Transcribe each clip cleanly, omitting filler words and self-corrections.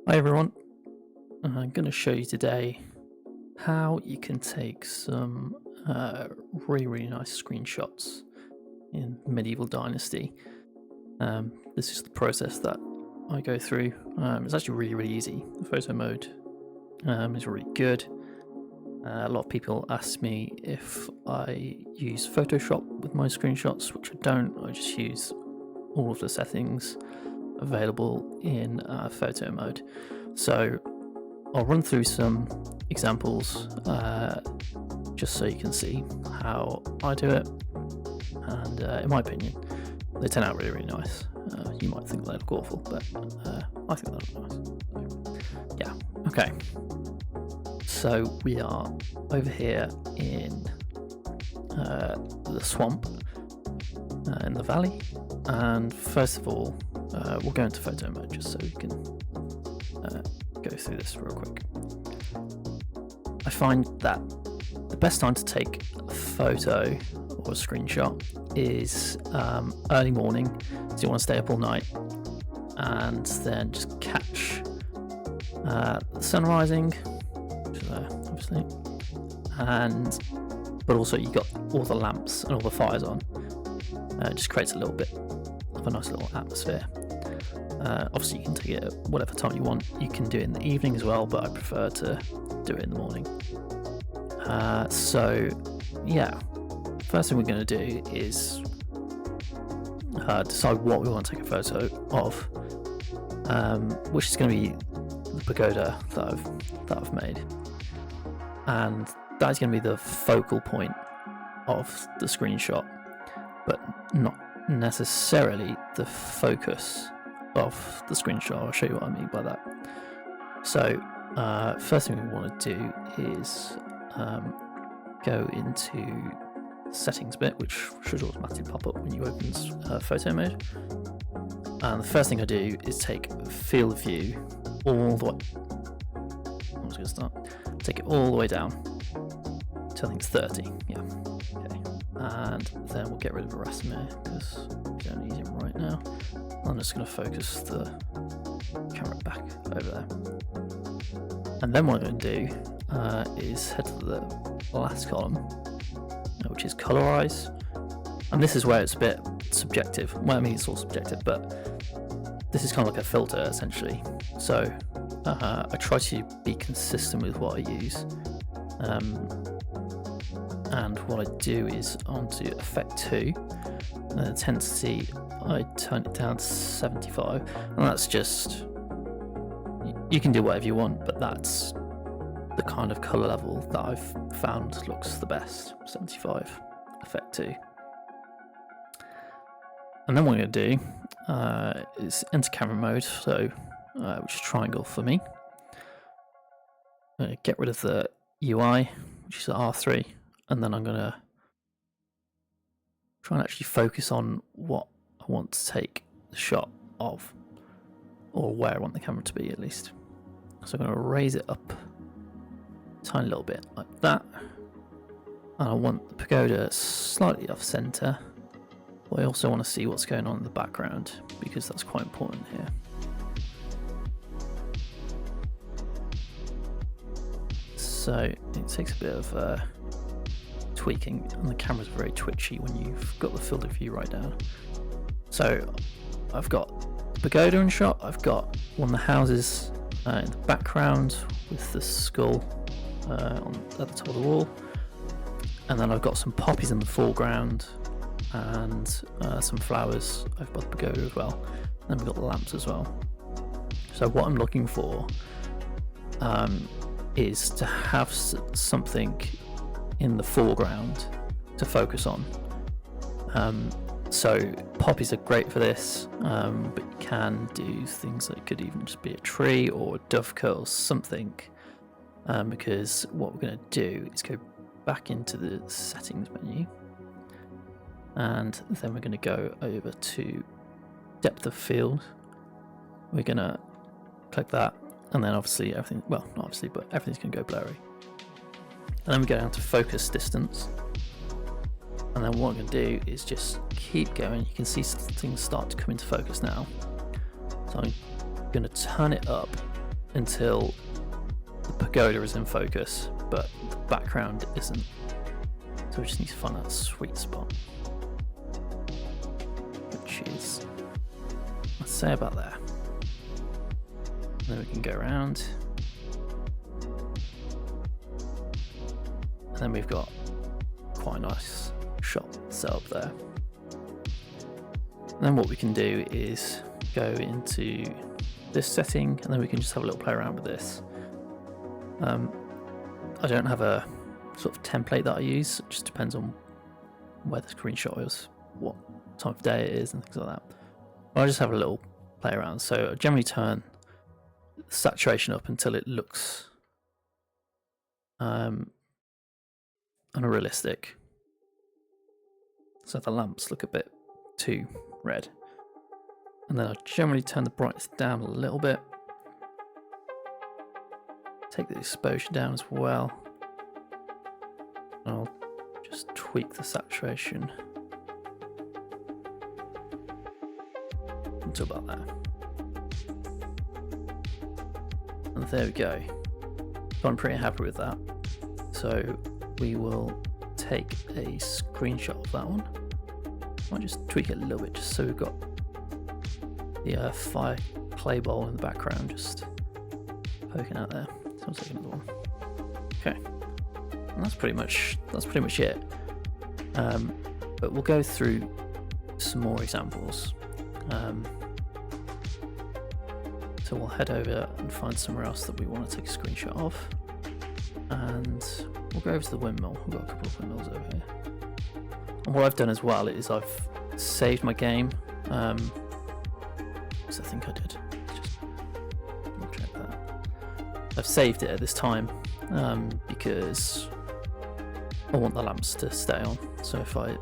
Hi everyone, I'm going to show you today how you can take some really nice screenshots in Medieval Dynasty. This is the process that I go through. It's actually really easy. The photo mode is really good. A lot of people ask me if I use Photoshop with my screenshots, which I don't. I just use all of the settings available in photo mode. So I'll run through some examples just so you can see how I do it, and in my opinion they turn out really nice. You might think they look awful, but I think they look nice. So, yeah, okay, so we are over here in the swamp in the valley, and first of all we'll go into photo mode just so we can go through this real quick. I find that the best time to take a photo or a screenshot is early morning, so you want to stay up all night and then just catch the sun rising, which is there obviously, but also you got all the lamps and all the fires on. It just creates a little bit of a nice little atmosphere. Obviously you can take it at whatever time you want. You can do it in the evening as well, but I prefer to do it in the morning. So yeah, first thing we're going to do is decide what we want to take a photo of, which is going to be the pagoda that I've made, and that is going to be the focal point of the screenshot, but not necessarily the focus of the screenshot. I'll show you what I mean by that. So first thing we want to do is go into settings bit, which should automatically pop up when you open photo mode, and the first thing I do is take field of view all the way. I'm just going to start. Take it all the way down to I think it's 30. Yeah. Okay. And then we'll get rid of Erasmus because we don't need him right now. I'm just going to focus the camera back over there. And then what I'm going to do is head to the last column, which is colorize. And this is where it's a bit subjective. Well, I mean, it's all subjective, but this is kind of like a filter essentially. So I try to be consistent with what I use. And what I do is onto effect 2, and the intensity I turn it down to 75, and that's just, you can do whatever you want, but that's the kind of colour level that I've found looks the best. 75, effect 2. And then what I'm going to do is enter camera mode, so which is triangle for me. I'm going to get rid of the UI, which is R3. And then I'm going to try and actually focus on what I want to take the shot of, or where I want the camera to be at least. So I'm going to raise it up a tiny little bit like that. And I want the pagoda slightly off center, but I also want to see what's going on in the background because that's quite important here. So it takes a bit of tweaking, and the camera's very twitchy when you've got the field of view right down. So I've got the pagoda in shot, I've got one of the houses in the background with the skull at the top of the wall, and then I've got some poppies in the foreground and some flowers over by the pagoda as well, and then we've got the lamps as well. So what I'm looking for is to have something in the foreground to focus on. So poppies are great for this, but you can do things that could even just be a tree or a dovecot or something, because what we're going to do is go back into the settings menu, and then we're going to go over to depth of field. We're going to click that, and then obviously everything, well not obviously, but everything's going to go blurry. And then we go down to focus distance, and then what I'm going to do is just keep going. You can see things start to come into focus now. So I'm going to turn it up until the pagoda is in focus, but the background isn't. So we just need to find that sweet spot, which is, let's say, about there. And then we can go around, and then we've got quite a nice shot set up there. And then what we can do is go into this setting, and then we can just have a little play around with this. I don't have a sort of template that I use. It just depends on where the screenshot is, what time of day it is, and things like that. But I just have a little play around. So I generally turn saturation up until it looks unrealistic. So the lamps look a bit too red. And then I generally turn the brightness down a little bit. Take the exposure down as well. And I'll just tweak the saturation until about there. And there we go. So I'm pretty happy with that. So we will take a screenshot of that one. I might just tweak it a little bit just so we've got the fire clay bowl in the background just poking out there. So I'll take another one. Okay, and that's pretty much it. But we'll go through some more examples. So we'll head over and find somewhere else that we want to take a screenshot of, and we'll go over to the windmill. We've got a couple of windmills over here. And what I've done as well is I've saved my game. Because I think I did. Just double check that. I've saved it at this time because I want the lamps to stay on. So if I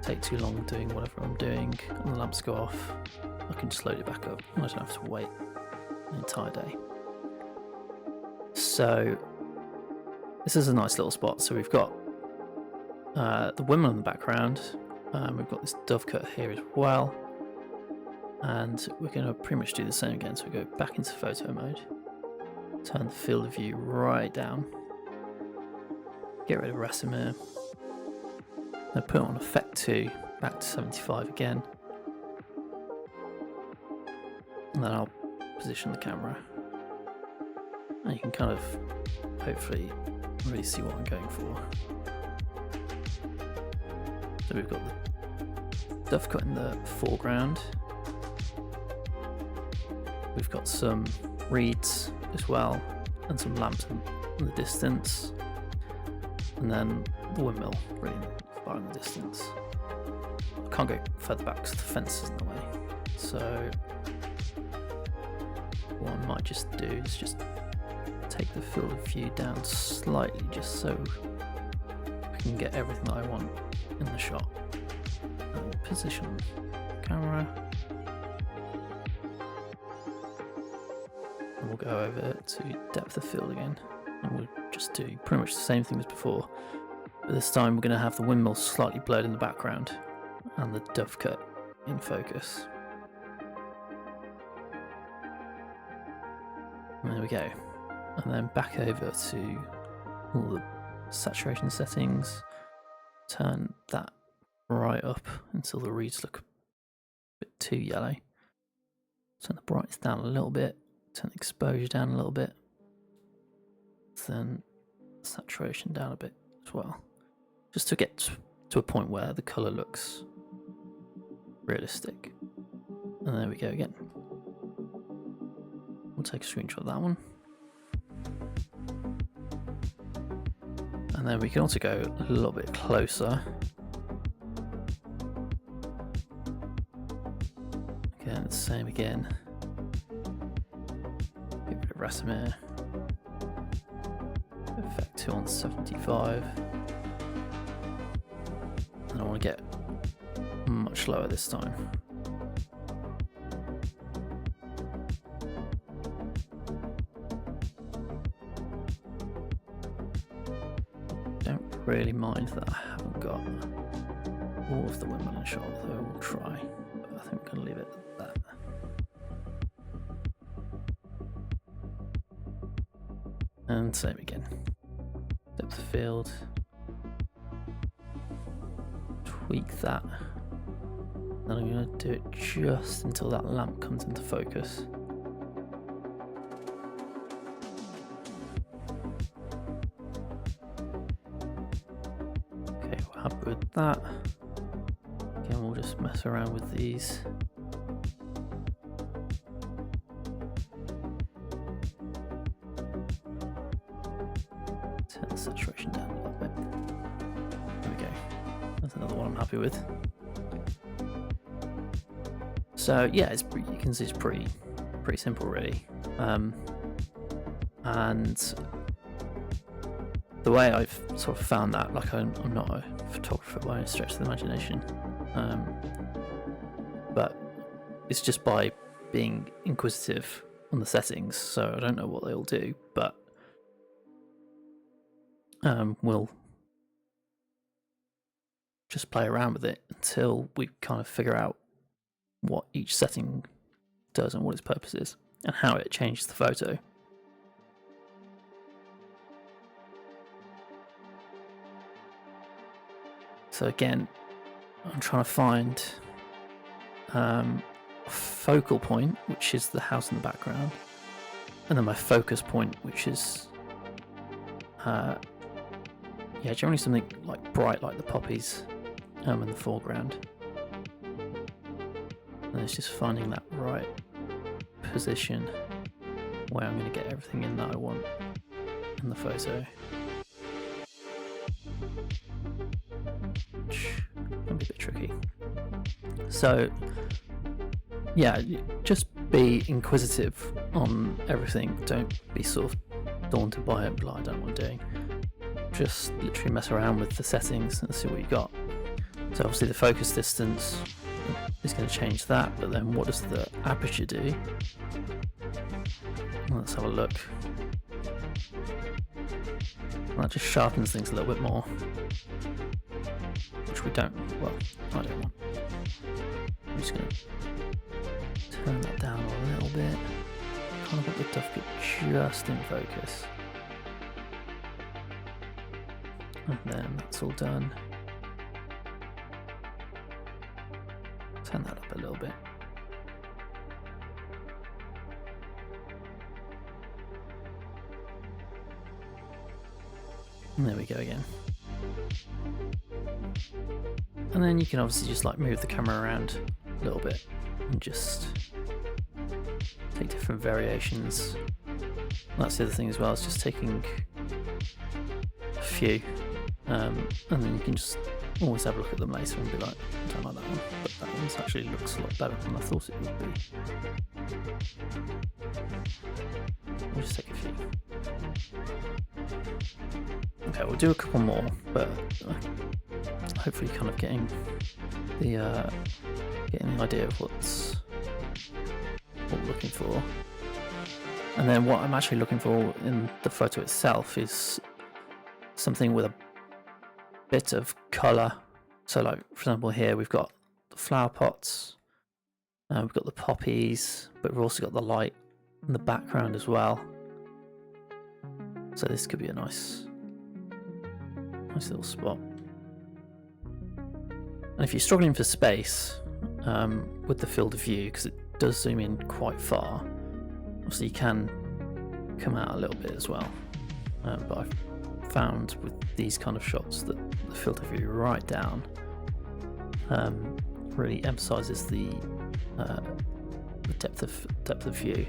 take too long doing whatever I'm doing and the lamps go off, I can just load it back up and I don't have to wait an entire day. So this is a nice little spot. So we've got the windmill in the background. We've got this dove cut here as well. And we're going to pretty much do the same again. So we go back into photo mode, turn the field of view right down, get rid of Rasimir, and put on effect 2, back to 75 again. And then I'll position the camera. And you can kind of hopefully really see what I'm going for. So we've got the dove cut in the foreground. We've got some reeds as well, and some lamps in the distance, and then the windmill really far in the distance. I can't go further back because the fence is in the way. So what I might just do is just take the field of view down slightly, just so I can get everything that I want in the shot. And position the camera. And we'll go over to depth of field again, and we'll just do pretty much the same thing as before, but this time we're going to have the windmill slightly blurred in the background and the dove cut in focus. And there we go. And then back over to all the saturation settings, turn that right up until the reeds look a bit too yellow, turn the brightness down a little bit, turn the exposure down a little bit, then saturation down a bit as well, just to get to a point where the colour looks realistic. And there we go again. We'll take a screenshot of that one. And then we can also go a little bit closer. Again, the same again. Get rid of Rasimir. Effect 2 on 75. And I want to get much lower this time. Don't really mind that I haven't got all of the windmill in shot, though we'll try. But I think we're going to leave it at that. And same again. Depth of field. Tweak that. Then I'm going to do it just until that lamp comes into focus. Okay, we're happy with that. Again, we'll just mess around with these. Turn the saturation down a little bit. There we go. That's another one I'm happy with. So yeah, you can see it's pretty simple really. And the way I've sort of found that, like I'm not a photographer by any stretch of the imagination, but it's just by being inquisitive on the settings. So I don't know what they'll do, but we'll just play around with it until we kind of figure out what each setting does and what its purpose is and how it changes the photo. So again, I'm trying to find a focal point, which is the house in the background, and then my focus point, which is generally something like bright, like the poppies in the foreground. And it's just finding that right position where I'm going to get everything in that I want in the photo. Which can be a bit tricky. So yeah, just be inquisitive on everything. Don't be sort of daunted by it, but I don't know what I'm doing. Just literally mess around with the settings and see what you got. So obviously the focus distance is going to change that, but then what does the aperture do? Let's have a look. That just sharpens things a little bit more, which we don't, well, I don't want. I'm just going to turn that down a little bit. Kind of want the dovecot just in focus. And then that's all done. Turn that up a little bit. And there we go again. And then you can obviously just like move the camera around a little bit and just take different variations. That's the other thing as well, is just taking a few and then you can just always have a look at them later and be like, I don't like that one, but that one actually looks a lot better than I thought it would be. We'll just take a few. Okay, we'll do a couple more, but hopefully kind of getting the idea of what we're looking for. And then what I'm actually looking for in the photo itself is something with a bit of colour. So like, for example, here we've got the flower pots, we've got the poppies, but we've also got the light in the background as well. So this could be a nice little spot. And if you're struggling for space with the field of view, because it does zoom in quite far, obviously you can come out a little bit as well. But I've found with these kind of shots that the field of view right down really emphasises the depth of view.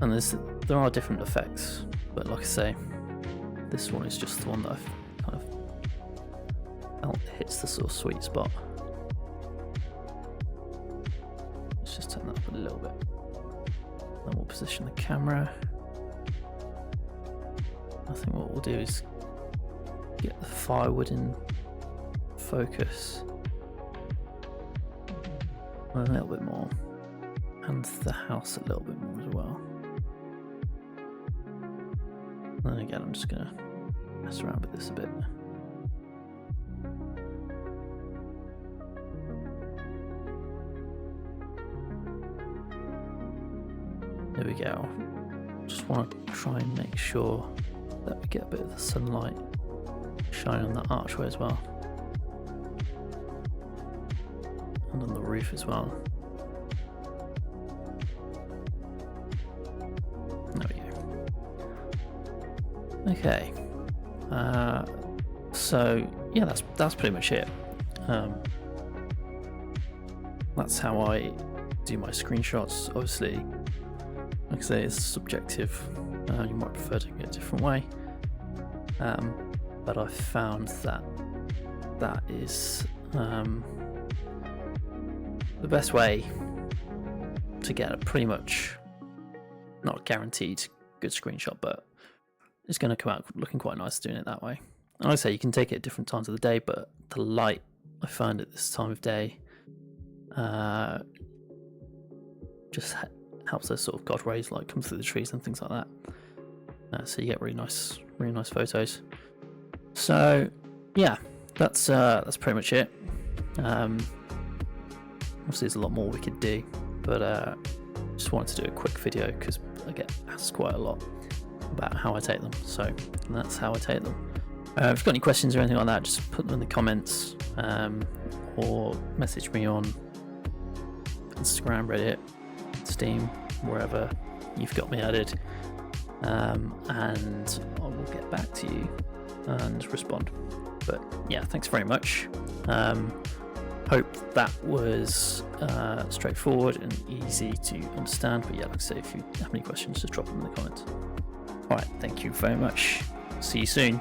And there are different effects, but like I say, this one is just the one that I've kind of felt hits the sort of sweet spot. Let's just turn that up a little bit. Then we'll position the camera. I think what we'll do is get the firewood in focus a little bit more, and the house a little bit more as well. And then again, I'm just going to mess around with this a bit. There we go. Just want to try and make sure that we get a bit of the sunlight shining on that archway as well. And on the roof as well. There we go. Okay. So yeah, that's pretty much it. That's how I do my screenshots. Obviously, like I say, it's subjective. You might prefer doing it a different way. But I found that is the best way to get a pretty much, not guaranteed good screenshot, but it's going to come out looking quite nice doing it that way. And like I say, you can take it at different times of the day, but the light I find at this time of day just helps those sort of God rays like come through the trees and things like that. So you get really nice photos. So yeah, that's pretty much it. Obviously there's a lot more we could do, but just wanted to do a quick video because I get asked quite a lot about how I take them, so that's how I take them. If you've got any questions or anything like that, just put them in the comments, or message me on Instagram, Reddit, Steam, wherever you've got me added, and I will get back to you and respond. But yeah, thanks very much. Hope that was straightforward and easy to understand. But yeah, like I say, if you have any questions, just drop them in the comments. Alright, thank you very much. See you soon.